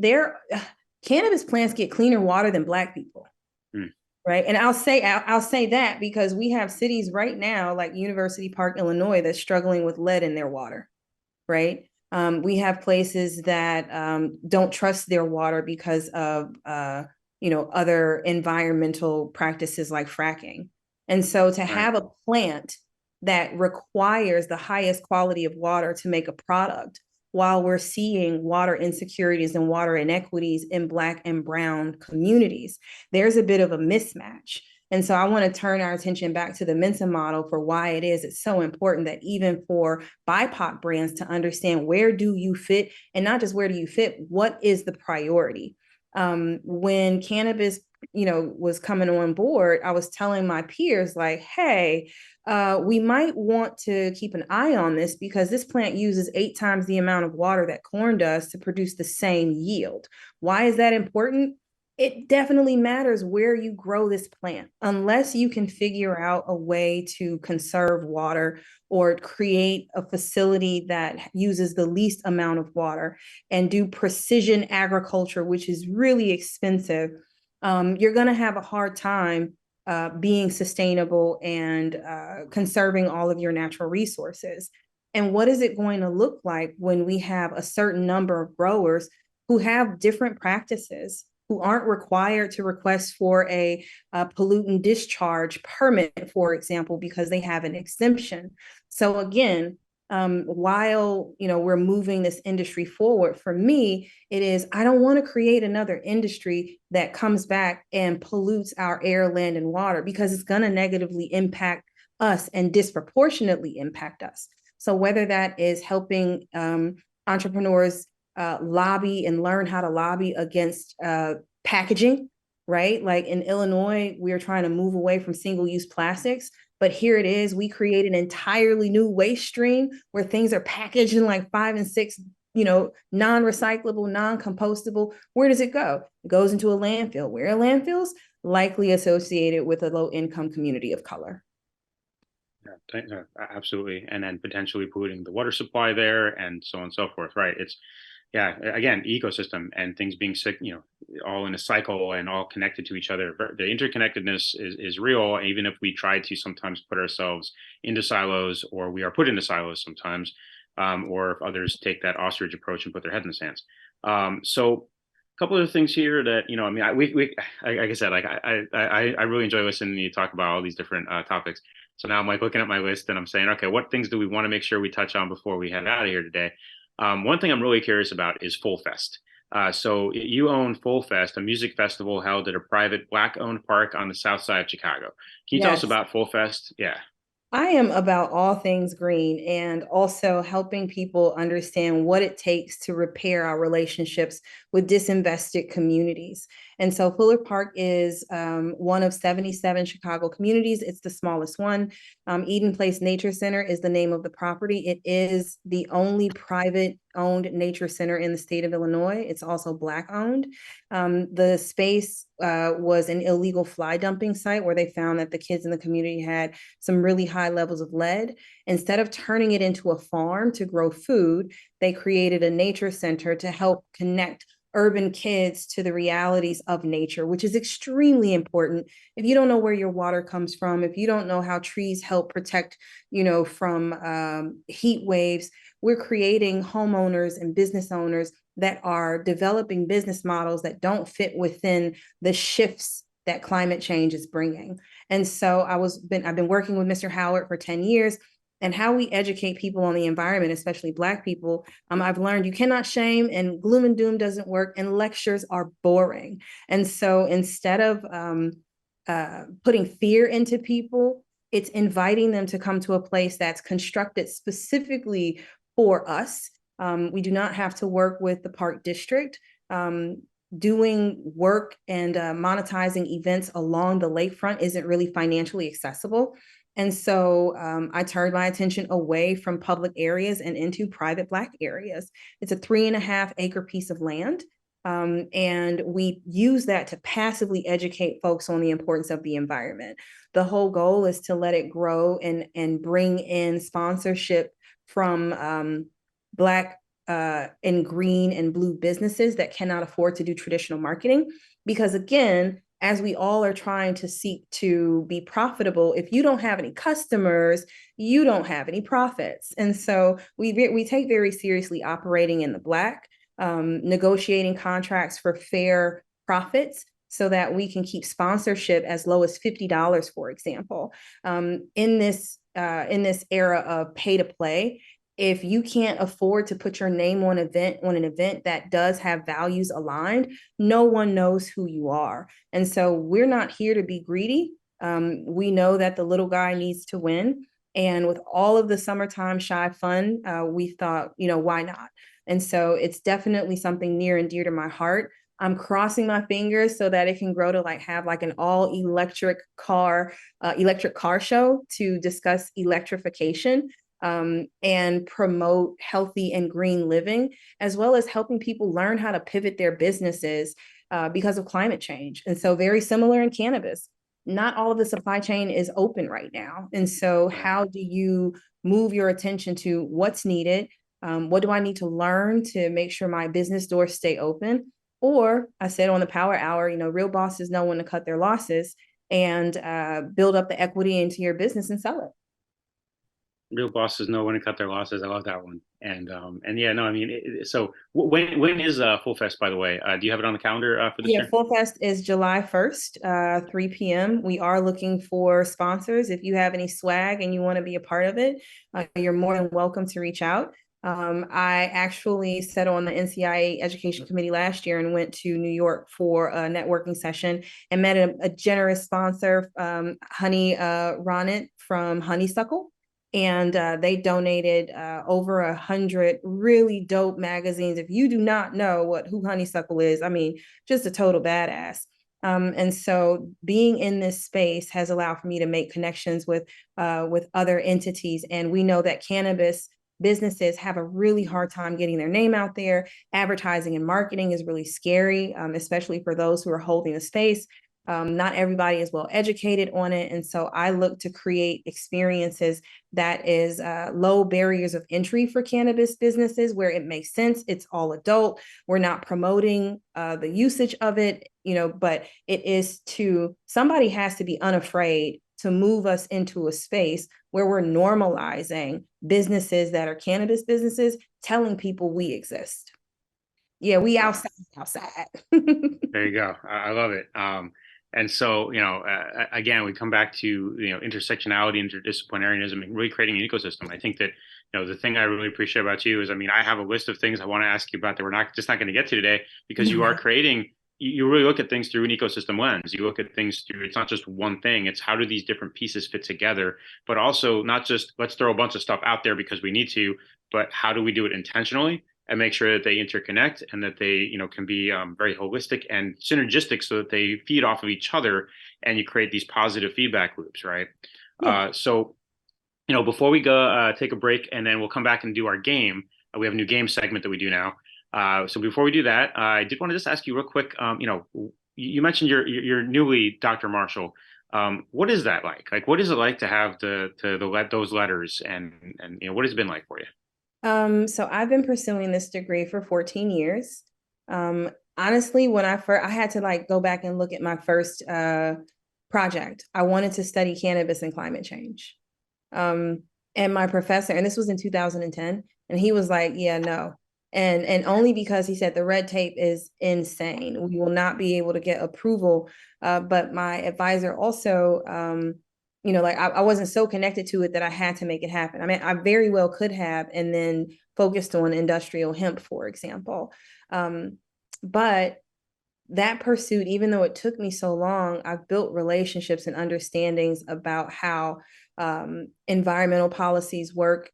cannabis plants get cleaner water than Black people. Right. And I'll say that because we have cities right now, like University Park, Illinois, that's struggling with lead in their water. Right. We have places that don't trust their water because of, other environmental practices like fracking. And so to have a plant that requires the highest quality of water to make a product while we're seeing water insecurities and water inequities in Black and Brown communities. There's a bit of a mismatch. And so I want to turn our attention back to the Mensa model for why it's so important that even for BIPOC brands to understand where do you fit, and not just where do you fit, what is the priority? When cannabis, was coming on board, I was telling my peers like, hey, we might want to keep an eye on this because this plant uses 8 times the amount of water that corn does to produce the same yield. Why is that important? It definitely matters where you grow this plant. Unless you can figure out a way to conserve water or create a facility that uses the least amount of water and do precision agriculture, which is really expensive, you're going to have a hard time being sustainable and conserving all of your natural resources. And what is it going to look like when we have a certain number of growers who have different practices, who aren't required to request for a pollutant discharge permit, for example, because they have an exemption? So again, while we're moving this industry forward, for me, it is, I don't want to create another industry that comes back and pollutes our air, land, and water, because it's going to negatively impact us and disproportionately impact us. So whether that is helping entrepreneurs lobby and learn how to lobby against packaging, right? Like in Illinois, we're trying to move away from single-use plastics, but here it is, we create an entirely new waste stream where things are packaged in like 5 and 6, non-recyclable, non-compostable. Where does it go? It goes into a landfill. Where are landfills? Likely associated with a low-income community of color. Yeah, absolutely. And then potentially polluting the water supply there and so on and so forth, right? It's, yeah, again, ecosystem and things being sick, all in a cycle and all connected to each other. The interconnectedness is real, even if we try to sometimes put ourselves into silos, or we are put into silos sometimes, or if others take that ostrich approach and put their head in the sands. So a couple of things here that, like I said, like I really enjoy listening to you talk about all these different topics. So now I'm like looking at my list and I'm saying, okay, what things do we want to make sure we touch on before we head out of here today? One thing I'm really curious about is Full Fest. So you own Full Fest, a music festival held at a private Black-owned park on the south side of Chicago. Can you tell us about Full Fest? Yeah. I am about all things green and also helping people understand what it takes to repair our relationships with disinvested communities. And so Fuller Park is one of 77 Chicago communities. It's the smallest one. Eden Place Nature Center is the name of the property. It is the only private owned nature center in the state of Illinois. It's also Black owned. The space was an illegal fly dumping site where they found that the kids in the community had some really high levels of lead. Instead of turning it into a farm to grow food, they created a nature center to help connect urban kids to the realities of nature, which is extremely important. If you don't know where your water comes from, if you don't know how trees help protect, from heat waves, we're creating homeowners and business owners that are developing business models that don't fit within the shifts that climate change is bringing. And so I've been working with Mr. Howard for 10 years. And how we educate people on the environment, especially Black people, I've learned you cannot shame, and gloom and doom doesn't work, and lectures are boring. And so instead of putting fear into people, it's inviting them to come to a place that's constructed specifically for us. We do not have to work with the park district. Doing work and monetizing events along the lakefront isn't really financially accessible. And so I turned my attention away from public areas and into private Black areas. It's a 3.5 acre piece of land. And we use that to passively educate folks on the importance of the environment. The whole goal is to let it grow and bring in sponsorship from Black and green and blue businesses that cannot afford to do traditional marketing. Because again, as we all are trying to seek to be profitable, if you don't have any customers, you don't have any profits. And so we take very seriously operating in the Black, negotiating contracts for fair profits so that we can keep sponsorship as low as $50, for example. In this era of pay to play, if you can't afford to put your name on an event that does have values aligned, no one knows who you are. And so we're not here to be greedy. We know that the little guy needs to win. And with all of the summertime shy fun, we thought, why not? And so it's definitely something near and dear to my heart. I'm crossing my fingers so that it can grow to have an all electric car show to discuss electrification, and promote healthy and green living, as well as helping people learn how to pivot their businesses because of climate change. And so very similar in cannabis, not all of the supply chain is open right now. And so how do you move your attention to what's needed? What do I need to learn to make sure my business doors stay open? Or I said on the Power Hour, real bosses know when to cut their losses and build up the equity into your business and sell it. Real bosses know when to cut their losses. I love that one. And yeah, no, I mean, so when is Full Fest, by the way? Do you have it on the calendar for this year? Full Fest is July 1st, 3 p.m. We are looking for sponsors. If you have any swag and you want to be a part of it, you're more than welcome to reach out. I actually sat on the NCIA Education Committee last year and went to New York for a networking session and met a generous sponsor, Honey Ronit from Honeysuckle. And they donated over 100 really dope magazines. If you do not know who Honeysuckle is, I mean, just a total badass. And so being in this space has allowed for me to make connections with other entities. And we know that cannabis businesses have a really hard time getting their name out there. Advertising and marketing is really scary, especially for those who are holding the space. Not everybody is well educated on it. And so I look to create experiences that is low barriers of entry for cannabis businesses where it makes sense. It's all adult. We're not promoting the usage of it, but it is somebody has to be unafraid to move us into a space where we're normalizing businesses that are cannabis businesses, telling people we exist. Yeah, we outside. There you go. I love it. And so, again, we come back to, intersectionality, interdisciplinarianism, and really creating an ecosystem. I think that, the thing I really appreciate about you is, I mean, I have a list of things I want to ask you about that we're not going to get to today, because you are creating, you really look at things through an ecosystem lens. You look at things through, it's not just one thing. It's how do these different pieces fit together, but also not just let's throw a bunch of stuff out there because we need to, but how do we do it intentionally and make sure that they interconnect and that they, can be very holistic and synergistic so that they feed off of each other and you create these positive feedback loops, right? Yeah. So, before we go take a break and then we'll come back and do our game, we have a new game segment that we do now. So before we do that, I did want to just ask you real quick, you mentioned you're newly Dr. Marshall. What is that like? Like, what is it like to have those letters and what has it been like for you? So I've been pursuing this degree for 14 years. Honestly, when I had to go back and look at my first project. I wanted to study cannabis and climate change. And my professor, and this was in 2010, and he was like, yeah, no. And only because he said the red tape is insane. We will not be able to get approval. But my advisor also, I wasn't so connected to it that I had to make it happen. I mean, I very well could have, and then focused on industrial hemp, for example. But that pursuit, even though it took me so long, I've built relationships and understandings about how environmental policies work,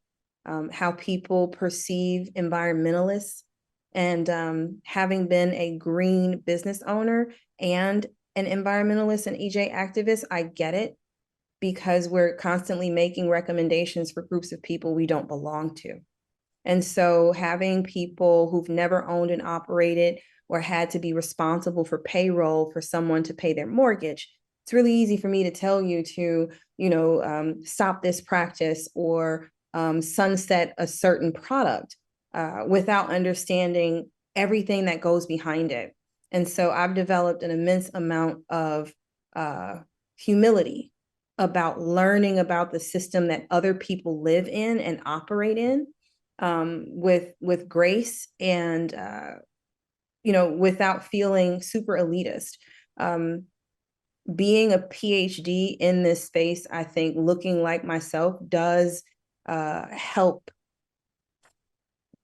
how people perceive environmentalists. And having been a green business owner and an environmentalist and EJ activist, I get it, because we're constantly making recommendations for groups of people we don't belong to. And so having people who've never owned and operated or had to be responsible for payroll for someone to pay their mortgage, it's really easy for me to tell you to, stop this practice or sunset a certain product without understanding everything that goes behind it. And so I've developed an immense amount of humility about learning about the system that other people live in and operate in, with grace and without feeling super elitist. Being a PhD in this space, I think looking like myself does help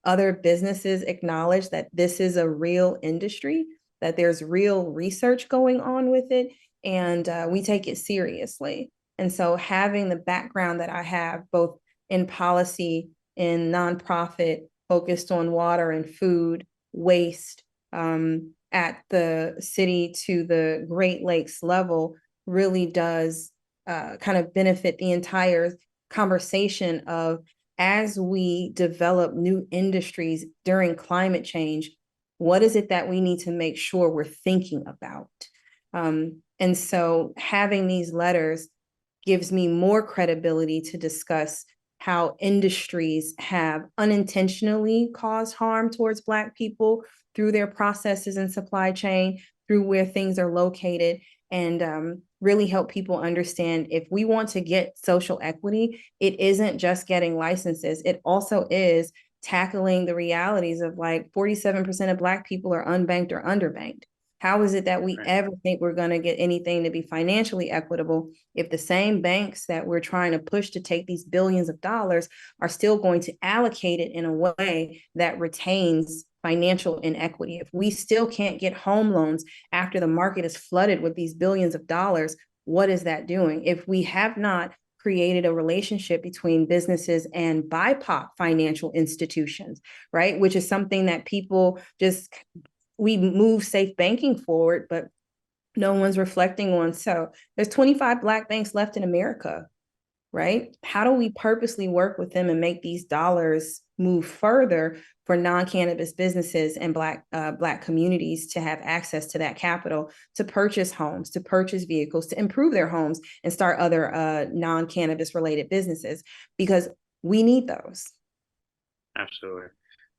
other businesses acknowledge that this is a real industry, that there's real research going on with it, and we take it seriously. And so having the background that I have, both in policy, in nonprofit, focused on water and food, waste, at the city to the Great Lakes level, really does kind of benefit the entire conversation of, as we develop new industries during climate change, what is it that we need to make sure we're thinking about? And so having these letters gives me more credibility to discuss how industries have unintentionally caused harm towards Black people through their processes and supply chain, through where things are located, and really help people understand, if we want to get social equity, it isn't just getting licenses. It also is tackling the realities of, like, 47% of Black people are unbanked or underbanked. How is it that we ever think we're going to get anything to be financially equitable if the same banks that we're trying to push to take these billions of dollars are still going to allocate it in a way that retains financial inequity? If we still can't get home loans after the market is flooded with these billions of dollars, what is that doing? If we have not created a relationship between businesses and BIPOC financial institutions, right, which is something that people just, we move safe banking forward, but no one's reflecting on. So there's 25 Black banks left in America, right? How do we purposely work with them and make these dollars move further for non-cannabis businesses and Black communities to have access to that capital, to purchase homes, to purchase vehicles, to improve their homes and start other non-cannabis related businesses, because we need those. Absolutely.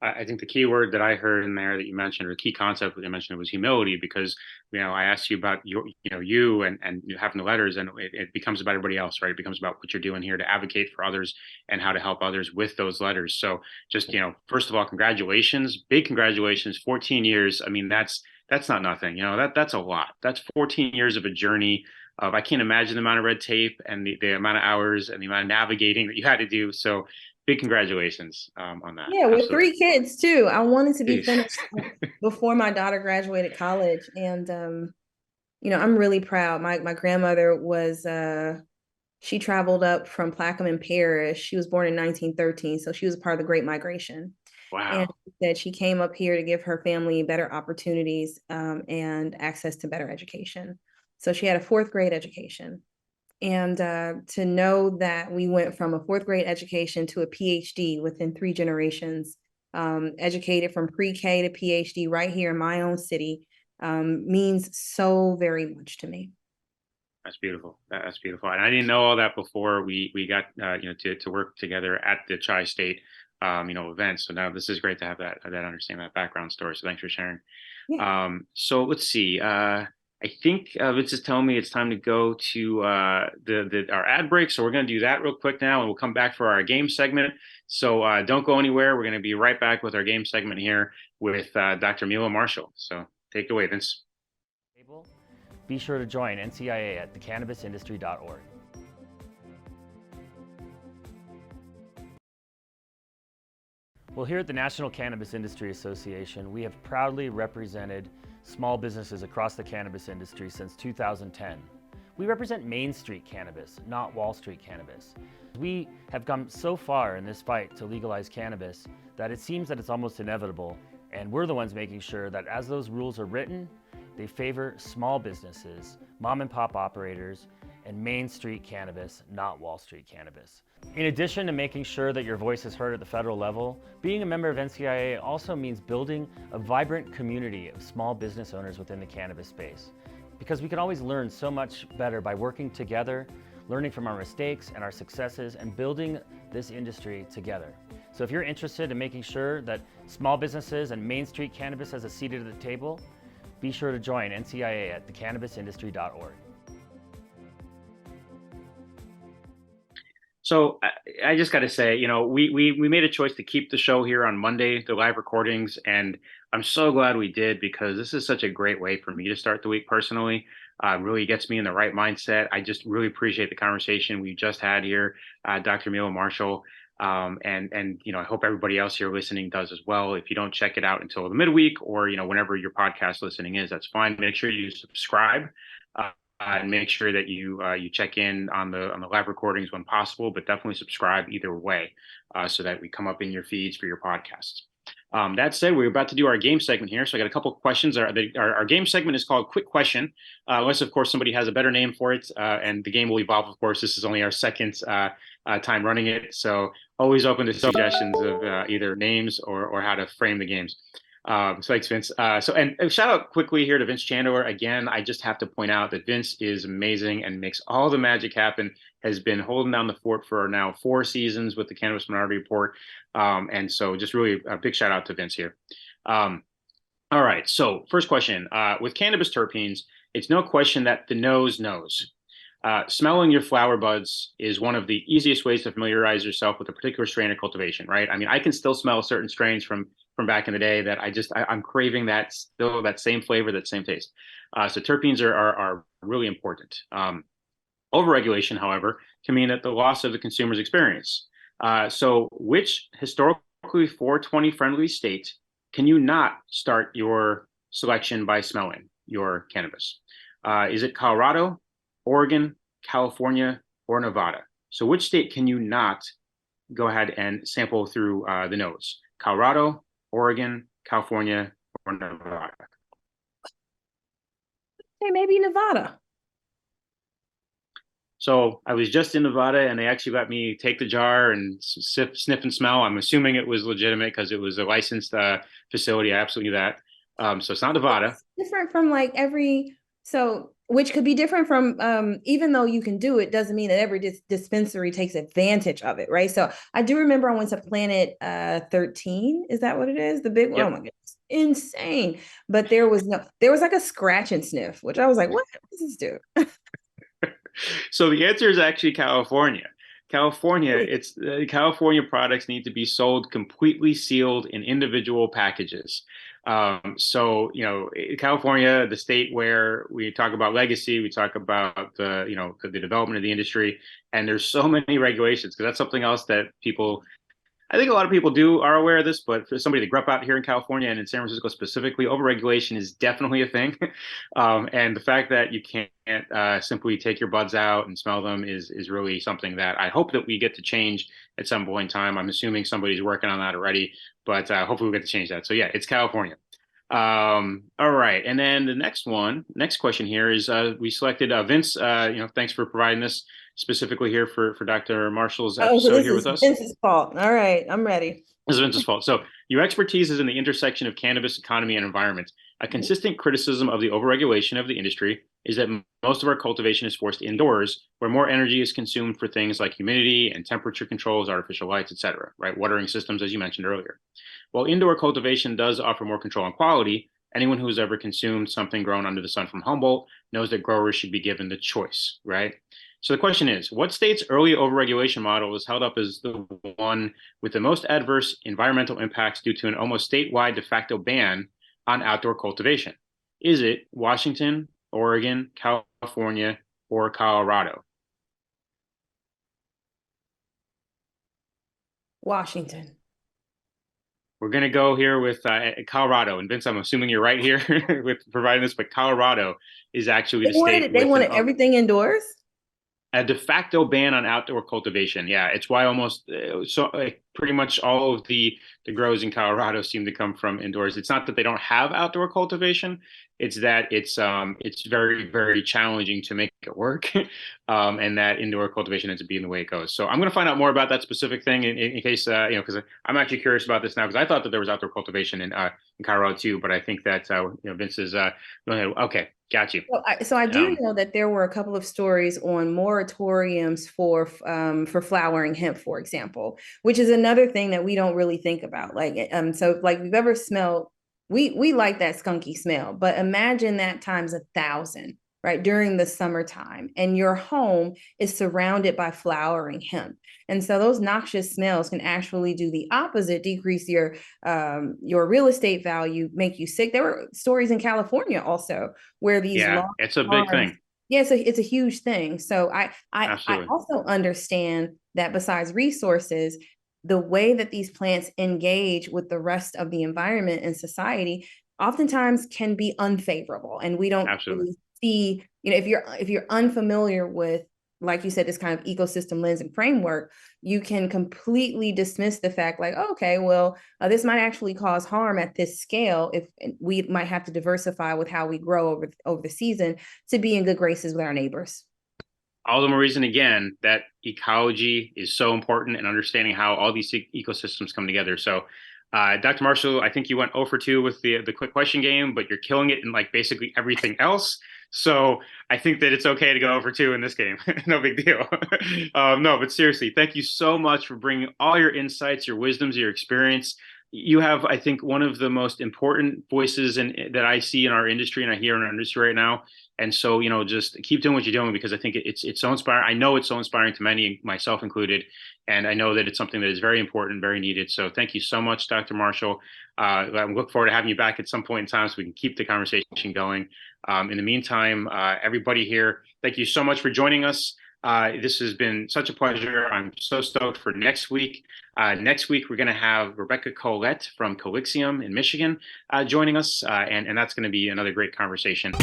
I think the key word that I heard in there that you mentioned, or the key concept that you mentioned, was humility, because, I asked you about you and having the letters, and it becomes about everybody else, right? It becomes about what you're doing here to advocate for others and how to help others with those letters. So just, first of all, congratulations, big congratulations, 14 years. I mean, that's not nothing, that's a lot. That's 14 years of a journey of, I can't imagine the amount of red tape and the amount of hours and the amount of navigating that you had to do. So big congratulations on that. Yeah, with Absolutely. 3 kids too. I wanted to be finished before my daughter graduated college. And I'm really proud. My grandmother was she traveled up from Plaquemine Parish. She was born in 1913, so she was a part of the Great Migration. Wow. And that she came up here to give her family better opportunities and access to better education. So she had a 4th grade education. And to know that we went from a 4th grade education to a PhD within 3 generations, educated from pre-K to PhD right here in my own city, means so very much to me. That's beautiful. That's beautiful. And I didn't know all that before we got to work together at the Tri-State event. So now this is great to have that understanding, that background story. So thanks for sharing. Yeah. So let's see. I think Vince is telling me it's time to go to our ad break. So we're going to do that real quick now, and we'll come back for our game segment. So don't go anywhere. We're going to be right back with our game segment here with Dr. Mila Marshall. So take it away, Vince. Be sure to join NCIA at thecannabisindustry.org. Well, here at the National Cannabis Industry Association, we have proudly represented small businesses across the cannabis industry since 2010. We represent Main Street cannabis, not Wall Street cannabis. We have come so far in this fight to legalize cannabis that it seems that it's almost inevitable, and we're the ones making sure that as those rules are written, they favor small businesses, mom and pop operators, and Main Street cannabis, not Wall Street cannabis. In addition to making sure that your voice is heard at the federal level, being a member of NCIA also means building a vibrant community of small business owners within the cannabis space. Because we can always learn so much better by working together, learning from our mistakes and our successes, and building this industry together. So if you're interested in making sure that small businesses and Main Street cannabis has a seat at the table, be sure to join NCIA at thecannabisindustry.org. So I just got to say, we made a choice to keep the show here on Monday, the live recordings, and I'm so glad we did, because this is such a great way for me to start the week personally. really gets me in the right mindset. I just really appreciate the conversation we just had here, Dr. Mila Marshall. And I hope everybody else here listening does as well. If you don't check it out until the midweek or whenever your podcast listening is, that's fine. Make sure you subscribe and make sure that you check in on the live recordings when possible. But definitely subscribe either way so that we come up in your feeds for your podcasts. That said, we're about to do our game segment here. So I got a couple of questions. Our game segment is called Quick Question, unless, of course, somebody has a better name for it. And the game will evolve, of course. This is only our second time running it. So always open to suggestions of either names or how to frame the games. So thanks, Vince. And shout out quickly here to Vince Chandler. Again, I just have to point out that Vince is amazing and makes all the magic happen, has been holding down the fort for now 4 seasons with the Cannabis Minority Report. And so just really a big shout out to Vince here. All right. So first question, with cannabis terpenes, it's no question that the nose knows. Smelling your flower buds is one of the easiest ways to familiarize yourself with a particular strain of cultivation, right? I mean, I can still smell certain strains from back in the day that I'm craving that same flavor, that same taste. So terpenes are really important. Overregulation, however, can mean that the loss of the consumer's experience. So which historically 420 friendly state can you not start your selection by smelling your cannabis? Is it Colorado, Oregon, California, or Nevada? So which state can you not go ahead and sample through the nose? Colorado, Oregon, California, or Nevada? Hey, maybe Nevada. So I was just in Nevada, and they actually let me take the jar and sniff and smell. I'm assuming it was legitimate because it was a licensed facility. I absolutely knew that. So it's not Nevada. It's different from which could be different from, even though you can do it, doesn't mean that every dispensary takes advantage of it, right? So I do remember I went to Planet 13. Is that what it is? The big one? Yep. Oh my goodness, insane. But there was like a scratch and sniff, which I was like, what does this do? So the answer is actually California. California products need to be sold completely sealed in individual packages. California, the state where we talk about legacy, we talk about the development of the industry, and there's so many regulations because that's something else that I think a lot of people are aware of this, but for somebody that grew up out here in California and in San Francisco specifically, overregulation is definitely a thing. And the fact that you can't simply take your buds out and smell them is really something that I hope that we get to change at some point in time. I'm assuming somebody's working on that already, but hopefully we'll get to change that. So yeah, it's California. All right. And then the next question here is we selected Vince. Thanks for providing this specifically here for Dr. Marshall's episode here with us. Vince's fault. All right, I'm ready. This is Vince's fault. So your expertise is in the intersection of cannabis economy and environment. A consistent criticism of the overregulation of the industry is that most of our cultivation is forced indoors, where more energy is consumed for things like humidity and temperature controls, artificial lights, etc., right? Watering systems, as you mentioned earlier. While indoor cultivation does offer more control and quality, anyone who has ever consumed something grown under the sun from Humboldt knows that growers should be given the choice, right? So the question is, what state's early overregulation model is held up as the one with the most adverse environmental impacts due to an almost statewide de facto ban on outdoor cultivation? Is it Washington, Oregon, California, or Colorado? Washington. We're going to go here with Colorado. And Vince, I'm assuming you're right here with providing this, but Colorado is actually the state. They wanted everything indoors? A de facto ban on outdoor cultivation. Yeah, it's why pretty much all of the grows in Colorado seem to come from indoors. It's not that they don't have outdoor cultivation; it's that it's very, very challenging to make it work, and that indoor cultivation ends up being the way it goes. So I'm going to find out more about that specific thing in case because I'm actually curious about this now because I thought that there was outdoor cultivation in Colorado too, but I think that Vince is okay. Got you. So I do know that there were a couple of stories on moratoriums for flowering hemp, for example, which is another thing that we don't really think about. So we've ever smelled, we like that skunky smell, but imagine that times 1,000, right, during the summertime, and your home is surrounded by flowering hemp. And so those noxious smells can actually do the opposite, decrease your real estate value, make you sick. There were stories in California also where these Yeah, large it's a big farms, thing. yeah, so it's a huge thing. So I Absolutely. also understand that besides resources, the way that these plants engage with the rest of the environment and society oftentimes can be unfavorable. And we don't Absolutely. really see, if you're unfamiliar with, like you said, this kind of ecosystem lens and framework, you can completely dismiss the fact like, oh, okay, well, this might actually cause harm at this scale. If we might have to diversify with how we grow over the season to be in good graces with our neighbors. All the more reason again that ecology is so important and understanding how all these ecosystems come together. So, Dr. Marshall, I think you went 0 for 2 with the quick question game, but you're killing it in like basically everything else. So I think that it's okay to go 0 for 2 in this game. No big deal. No, but seriously, thank you so much for bringing all your insights, your wisdoms, your experience. You have, I think, one of the most important voices that I see in our industry and I hear in our industry right now. And so, just keep doing what you're doing because I think it's so inspiring. I know it's so inspiring to many, myself included. And I know that it's something that is very important, very needed. So thank you so much, Dr. Marshall. I look forward to having you back at some point in time so we can keep the conversation going. In the meantime, everybody here, thank you so much for joining us. This has been such a pleasure. I'm so stoked for next week. Next week, we're going to have Rebecca Colette from Colixium in Michigan joining us, and that's going to be another great conversation.